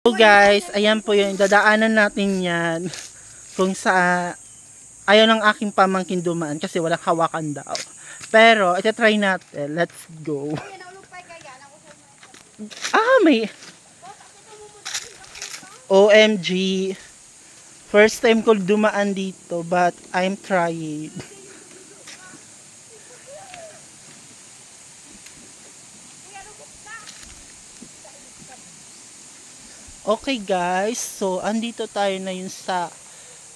So guys, ayan po yun, dadaanan natin yan kung sa ayaw ng aking pamangkin dumaan kasi walang hawakan daw. Pero, ito try natin. Let's go. May OMG. First time ko dumaan dito but I'm trying. Okay guys, so andito tayo na yun sa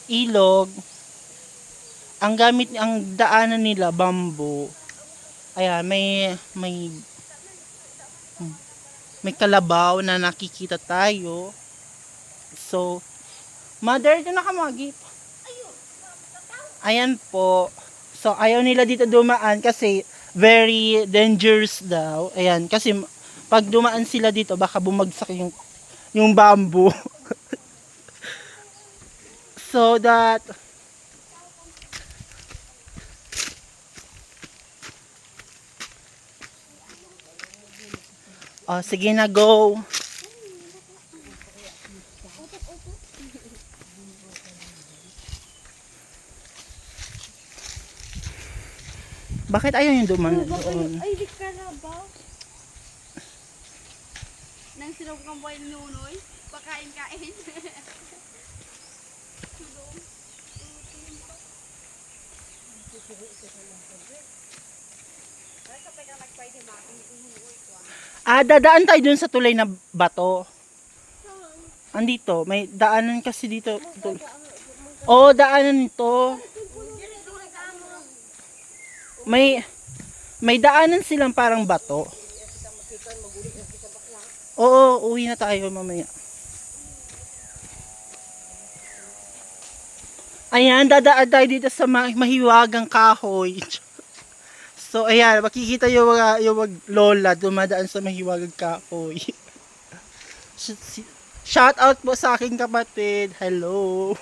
ilog. Ang daanan nila bamboo. Ayan, may kalabaw na nakikita tayo. So, mother, doon na ka magip. Ayan po. So, ayaw nila dito dumaan kasi very dangerous daw. Ayan, kasi pag dumaan sila dito, baka bumagsak yung bamboo. So that sige na, go. Bakit ayaw yung dumaan doon? Ay, di ka na ba? Nang sinong kang buhay nunoy, pakain-kain. Dadaan tayo dun sa tulay na bato. Andito, may daanan kasi dito. Oo, daanan nito. May daanan silang parang bato. Oo, uwi na tayo mamaya. Ayan, dadaan tayo dito sa mahiwagang kahoy. So, ayan, makikita yung mga lola dumadaan sa mahiwagang kahoy. Shout out po sa aking kapatid. Hello.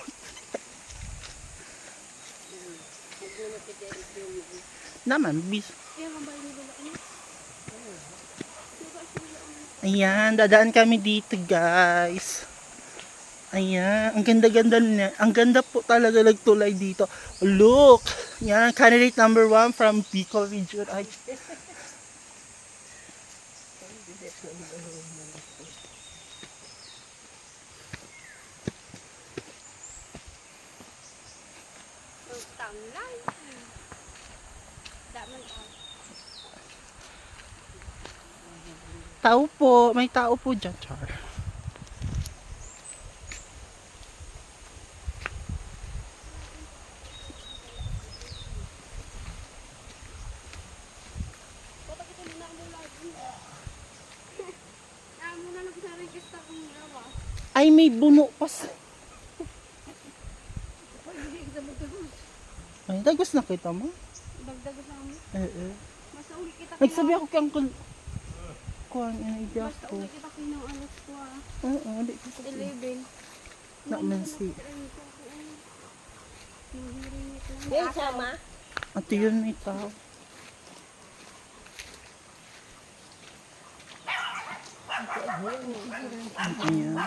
Naman, bis. Ayan, dadaan kami dito, guys. Ayan, ang ganda-ganda niya. Ang ganda po talaga nagtulay dito. Look! Yan, candidate number 1 from Bicol Region. Ay. Tao po, may tao po dyan, Char. Ay, may buno pa sa... Ay, dagos na kita mo? Dagdagas na mo. Masauli kita Nagsabi ako kang kuhan, hindi ako. Masauli kita kinang alas ko Oo, hindi ko. 11. Naman si... Hey, sama? Ito yun, may tao. Ayan.